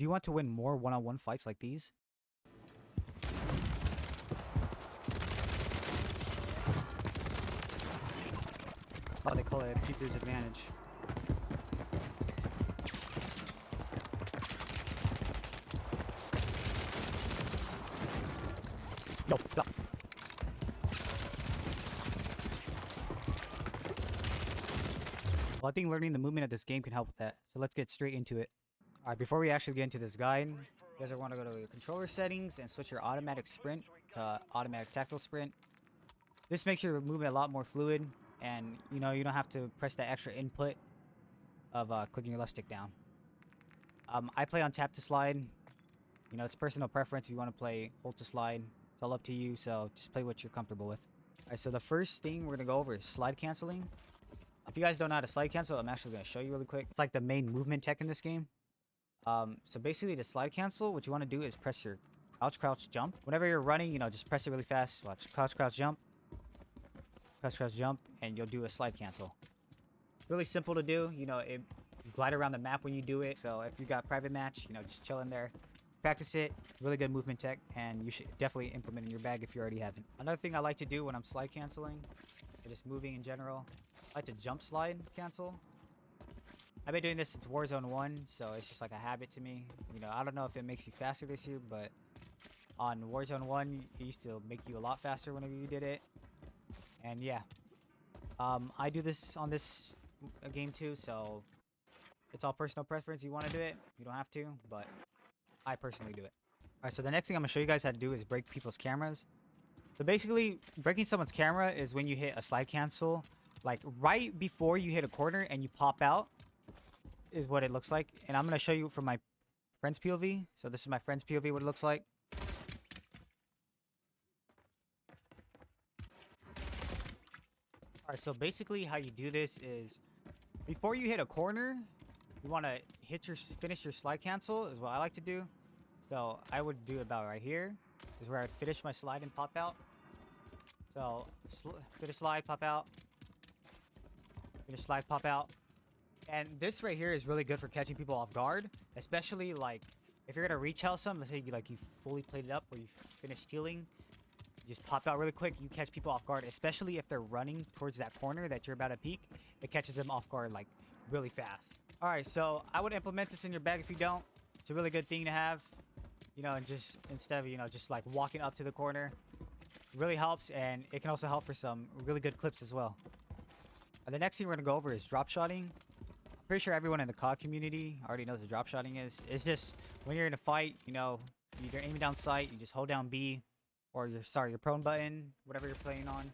Do you want to win more one-on-one fights like these? Oh, they call it Peeper's advantage. Yo, stop. Well, I think learning the movement of this game can help with that. So let's get straight into it. Alright, before we actually get into this guide, you guys want to go to the controller settings and switch your automatic sprint to automatic tactical sprint. This makes your movement a lot more fluid, and you know, you don't have to press that extra input of clicking your left stick down. I play on tap to slide. You know, it's personal preference. If you want to play hold to slide, it's all up to you, so just play what you're comfortable with. Alright, so the first thing we're going to go over is slide canceling. If you guys don't know how to slide cancel, I'm actually going to show you really quick. It's like the main movement tech in this game. So basically to slide cancel, what you want to do is press your crouch, jump. Whenever you're running, you know, just press it really fast. Watch, crouch, jump. Crouch, jump, and you'll do a slide cancel. Really simple to do. You know, you glide around the map when you do it. So if you got private match, you know, just chill in there. Practice it. Really good movement tech, and you should definitely implement it in your bag if you already haven't. Another thing I like to do when I'm slide canceling, or just moving in general, I like to jump slide cancel. I've been doing this since Warzone 1, so it's just like a habit to me. You know, I don't know if it makes you faster this year, but on Warzone 1, it used to make you a lot faster whenever you did it. And yeah, I do this on this game too, so it's all personal preference. You want to do it, you don't have to, but I personally do it. Alright, so the next thing I'm going to show you guys how to do is break people's cameras. So basically, breaking someone's camera is when you hit a slide cancel, like right before you hit a corner and you pop out, is what it looks like. And I'm going to show you from my friend's POV. So this is my friend's POV, what it looks like. Alright, so basically how you do this is before you hit a corner, you want to finish your slide cancel is what I like to do. So I would do about right here is where I'd finish my slide and pop out. So finish slide, pop out. Finish slide, pop out. And this right here is really good for catching people off guard, especially like if you're gonna retell some. Let's say you fully played it up or you finished healing, you just pop out really quick. You catch people off guard, especially if they're running towards that corner that you're about to peek. It catches them off guard like really fast. All right, so I would implement this in your bag if you don't. It's a really good thing to have, you know, and just instead of just like walking up to the corner, it really helps, and it can also help for some really good clips as well. And the next thing we're gonna go over is drop shotting. Pretty sure everyone in the COD community already knows what drop shotting is. It's just when you're in a fight, you know, you're aiming down sight, you just hold down B or your prone button, whatever you're playing on.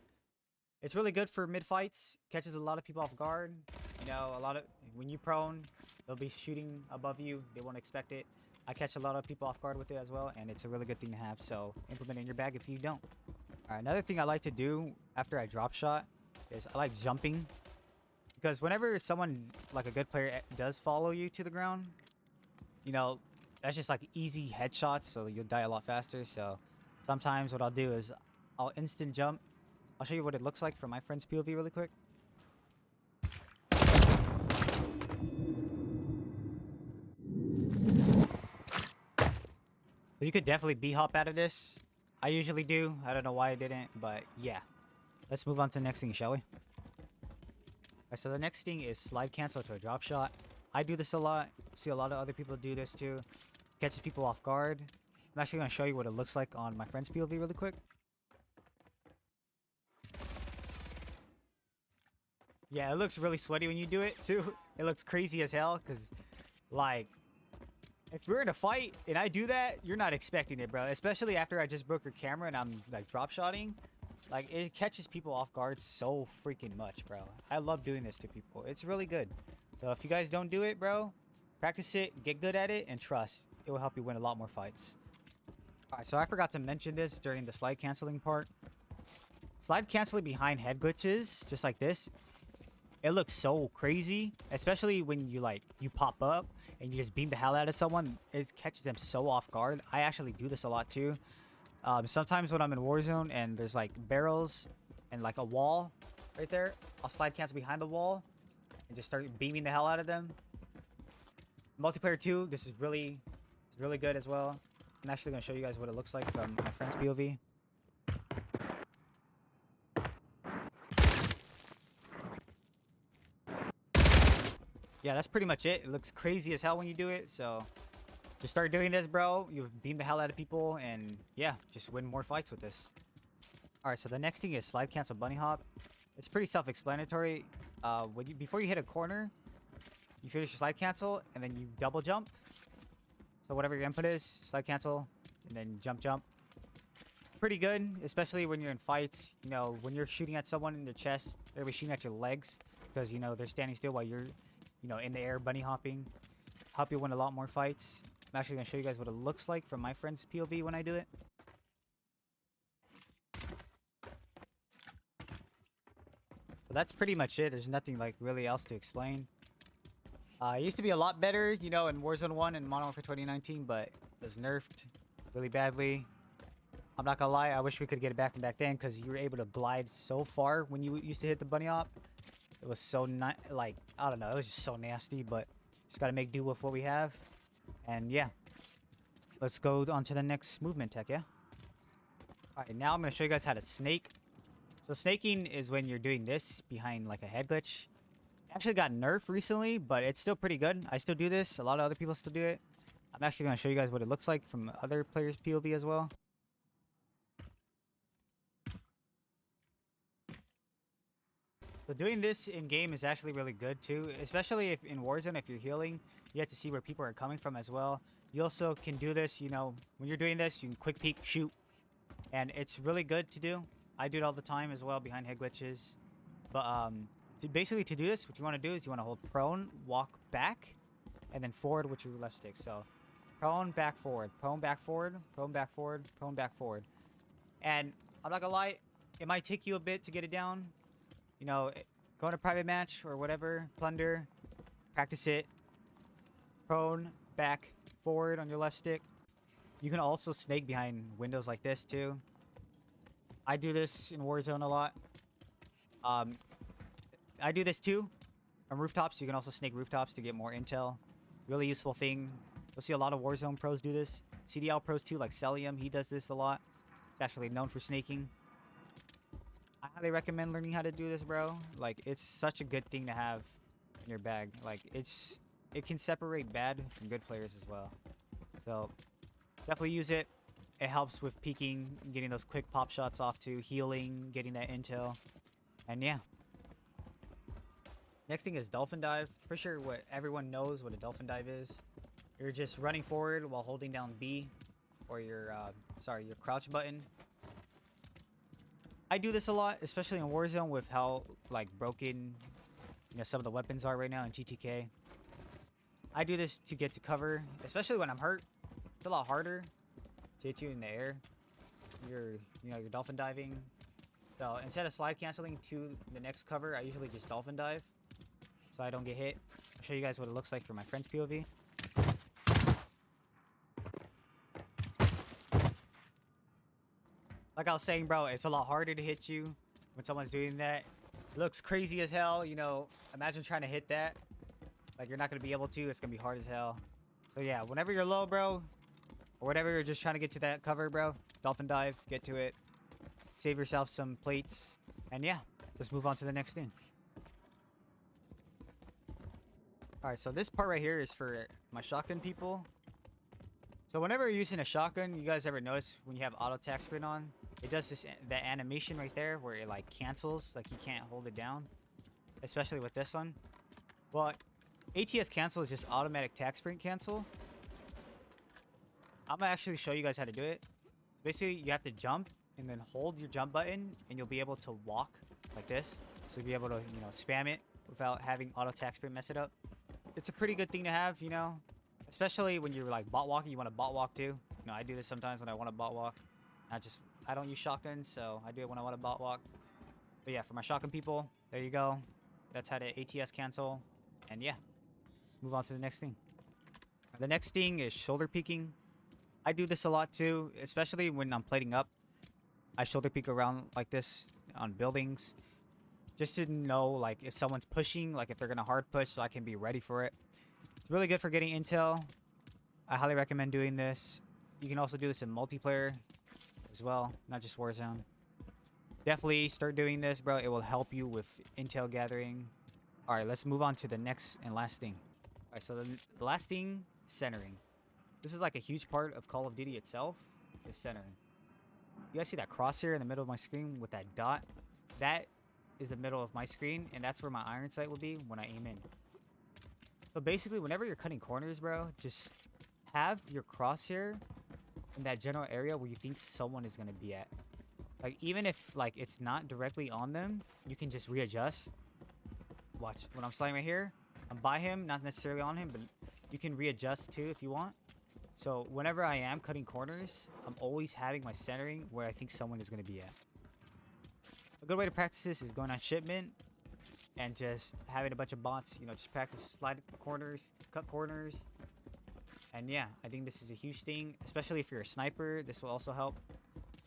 It's really good for mid fights. Catches a lot of people off guard. You know, when you prone, they'll be shooting above you. They won't expect it. I catch a lot of people off guard with it as well, and it's a really good thing to have. So implement it in your bag if you don't. All right, another thing I like to do after I drop shot is I like jumping. Because whenever someone, like a good player, does follow you to the ground, you know, that's just like easy headshots, so you'll die a lot faster. So sometimes what I'll do is I'll instant jump. I'll show you what it looks like from my friend's POV really quick. So you could definitely B-hop out of this. I usually do. I don't know why I didn't, but yeah. Let's move on to the next thing, shall we? Alright, so the next thing is slide cancel to a drop shot. I do this a lot. See a lot of other people do this too. Catches people off guard. I'm actually going to show you what it looks like on my friend's POV really quick. Yeah, it looks really sweaty when you do it too. It looks crazy as hell because, like, if we're in a fight and I do that, you're not expecting it, bro. Especially after I just broke your camera and I'm like drop shotting. Like, it catches people off guard so freaking much, bro. I love doing this to people. It's really good. So if you guys don't do it, bro, practice it, get good at it, and trust. It will help you win a lot more fights. Alright, so I forgot to mention this during the slide canceling part. Slide canceling behind head glitches, just like this. It looks so crazy, especially when you pop up and you just beam the hell out of someone. It catches them so off guard. I actually do this a lot too. Sometimes when I'm in Warzone and there's like barrels and like a wall right there, I'll slide cancel behind the wall and just start beaming the hell out of them. Multiplayer 2, this is really It's really good as well. I'm actually going to show you guys what it looks like from my friend's POV. Yeah, that's pretty much it. It looks crazy as hell when you do it, so just start doing this, bro. You beam the hell out of people, and yeah, just win more fights with this. Alright, so the next thing is slide cancel bunny hop. It's pretty self-explanatory. Before you hit a corner, you finish your slide cancel, and then you double jump. So whatever your input is, slide cancel, and then jump. Pretty good, especially when you're in fights. You know, when you're shooting at someone in their chest, they're gonna be shooting at your legs because, you know, they're standing still while you're, you know, in the air bunny hopping. Help you win a lot more fights. I'm actually gonna show you guys what it looks like from my friend's POV when I do it. So that's pretty much it. There's nothing like really else to explain. It used to be a lot better, you know, in Warzone 1 and Modern Warfare 2019, but it was nerfed really badly. I'm not gonna lie, I wish we could get it back then because you were able to glide so far when you used to hit the bunny hop. It was so like, I don't know, it was just so nasty, but just gotta make do with what we have. And yeah, let's go on to the next movement tech, yeah? Alright, now I'm gonna show you guys how to snake. So snaking is when you're doing this behind like a head glitch. Actually got nerfed recently, but it's still pretty good. I still do this. A lot of other people still do it. I'm actually going to show you guys what it looks like from other players' POV as well. So doing this in game is actually really good too, especially if in Warzone, if you're healing, you have to see where people are coming from as well. You also can do this, you know, when you're doing this, you can quick peek, shoot, and it's really good to do. I do it all the time as well behind head glitches. But basically to do this, what you want to do is you want to hold prone, walk back, and then forward with your left stick. So prone, back, forward, prone, back, forward, prone, back, forward, prone, back, forward. And I'm not gonna lie, it might take you a bit to get it down. You know, go in a private match or whatever, plunder, practice it. Prone, back, forward on your left stick. You can also snake behind windows like this too. I do this in Warzone a lot. I do this too on rooftops. You can also snake rooftops to get more intel. Really useful thing. You'll see a lot of Warzone pros do this. CDL pros too, like Celium, he does this a lot. It's actually known for snaking. I highly recommend learning how to do this, bro. Like, it's such a good thing to have in your bag. Like, it can separate bad from good players as well. So definitely use it. It helps with peeking, getting those quick pop shots off to healing, getting that intel. And yeah. Next thing is Dolphin Dive. Pretty sure what everyone knows what a Dolphin Dive is. You're just running forward while holding down B or your crouch button. I do this a lot, especially in Warzone with how like broken, you know, some of the weapons are right now in TTK. I do this to get to cover, especially when I'm hurt. It's a lot harder to hit you in the air. You're dolphin diving. So instead of slide canceling to the next cover, I usually just dolphin dive so I don't get hit. I'll show you guys what it looks like for my friend's POV. Like I was saying, bro, it's a lot harder to hit you when someone's doing that. It looks crazy as hell, you know. Imagine trying to hit that. Like, you're not going to be able to. It's going to be hard as hell. So yeah, whenever you're low, bro, or whatever, you're just trying to get to that cover, bro, dolphin dive, get to it. Save yourself some plates. And yeah, let's move on to the next thing. Alright, so this part right here is for my shotgun people. So whenever you're using a shotgun, you guys ever notice when you have auto attack sprint on, it does that animation right there where it like cancels, like you can't hold it down, especially with this one. But ATS Cancel is just automatic attack sprint cancel. I'm gonna actually show you guys how to do it. Basically, you have to jump and then hold your jump button, and you'll be able to walk like this. So you'll be able to, you know, spam it without having auto attack sprint mess it up. It's a pretty good thing to have, you know. Especially when you're like bot walking, you want to bot walk too. You know, I do this sometimes when I want to bot walk. I don't use shotguns, so I do it when I want to bot walk. But yeah, for my shotgun people, there you go. That's how to ATS cancel. And yeah, move on to the next thing. The next thing is shoulder peeking. I do this a lot too, especially when I'm plating up. I shoulder peek around like this on buildings, just to know like if someone's pushing, like if they're gonna hard push, so I can be ready for it. It's really good for getting intel. I highly recommend doing this. You can also do this in multiplayer as well, not just Warzone. Definitely start doing this, bro. It will help you with intel gathering. All right, let's move on to the next and last thing. All right, so the last thing is centering. This is like a huge part of Call of Duty itself, is centering. You guys see that crosshair in the middle of my screen with that dot? That is the middle of my screen, and that's where my iron sight will be when I aim in. So basically, whenever you're cutting corners, bro, just have your crosshair in that general area where you think someone is going to be at. Like, even if, like, it's not directly on them, you can just readjust. Watch, when I'm sliding right here, I'm by him, not necessarily on him, but you can readjust too if you want. So whenever I am cutting corners, I'm always having my centering where I think someone is going to be at. A good way to practice this is going on shipment and just having a bunch of bots, you know, just practice slide corners, cut corners. And yeah, I think this is a huge thing, especially if you're a sniper. This will also help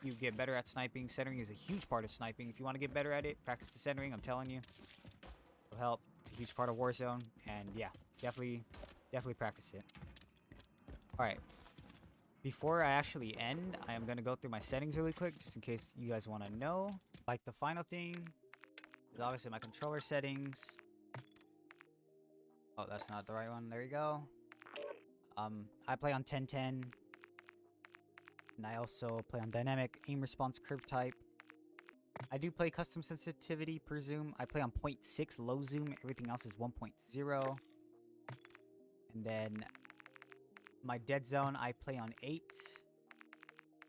you get better at sniping. Centering is a huge part of sniping. If you want to get better at it, practice the centering, I'm telling you. It'll help. It's a huge part of Warzone. And yeah, definitely practice it. Alright. Before I actually end, I am going to go through my settings really quick, just in case you guys want to know. Like, the final thing is obviously my controller settings. Oh, that's not the right one. There you go. I play on 1010. And I also play on dynamic aim response curve type. I do play custom sensitivity per zoom. I play on 0.6 low zoom. Everything else is 1.0. And then my dead zone, I play on 8.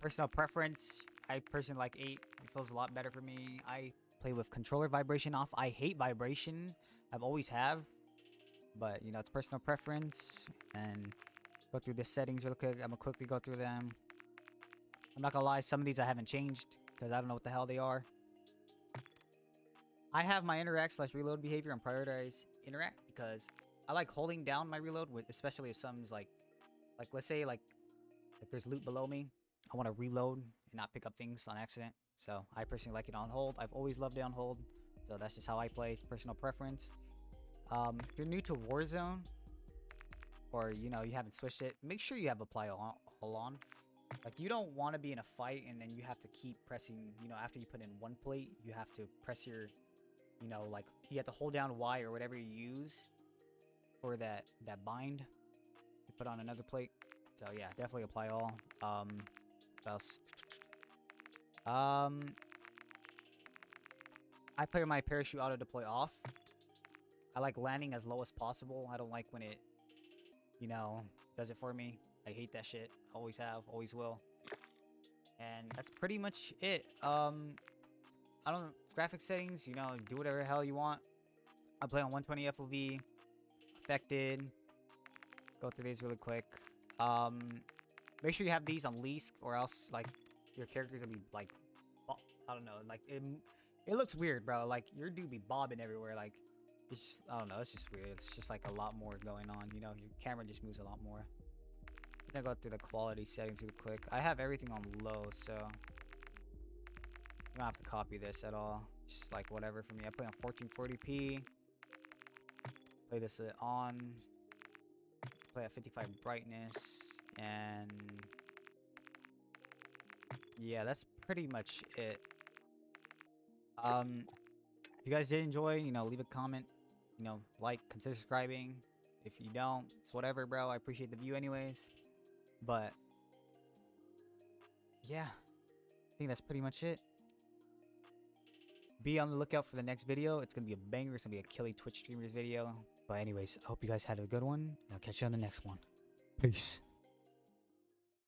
Personal preference, I personally like 8. It feels a lot better for me. I play with controller vibration off. I hate vibration. I've always have. But, you know, it's personal preference. And go through the settings real quick. I'm going to quickly go through them. I'm not going to lie. Some of these I haven't changed because I don't know what the hell they are. I have my interact/reload behavior on prioritize interact because I like holding down my reload, especially if something's like let's say like there's loot below me. I want to reload and not pick up things on accident. So I personally like it on hold. I've always loved it on hold. So that's just how I play. Personal preference. If you're new to Warzone, or you know you haven't switched it, make sure you have apply all on. Like, you don't want to be in a fight and then you have to keep pressing, you know, after you put in one plate, you have to press your, you know, like, you have to hold down Y or whatever you use for that bind to put on another plate. So yeah, definitely apply all. What else? I play my parachute auto deploy off. I like landing as low as possible. I don't like when it, you know, does it for me. I hate that shit. Always have, always will. And that's pretty much it. I don't graphic settings, you know, do whatever the hell you want. I play on 120 FOV. Affected. Go through these really quick. Make sure you have these on least, or else like your character's gonna be like, I don't know, like it looks weird, bro. Like your dude be bobbing everywhere. Like it's just, I don't know, it's just weird. It's just like a lot more going on, you know. Your camera just moves a lot more. I'm gonna go through the quality settings real quick. I have everything on low, so you don't have to copy this at all. Just like whatever for me. I play on 1440p. Play this on. Play at 55 brightness, and yeah, that's pretty much it. If you guys did enjoy, you know, leave a comment. You know, like, consider subscribing. If you don't, it's whatever, bro. I appreciate the view anyways. But yeah, I think that's pretty much it. Be on the lookout for the next video. It's gonna be a banger. It's gonna be a killing Twitch streamers video. But anyways, I hope you guys had a good one. I'll catch you on the next one. Peace.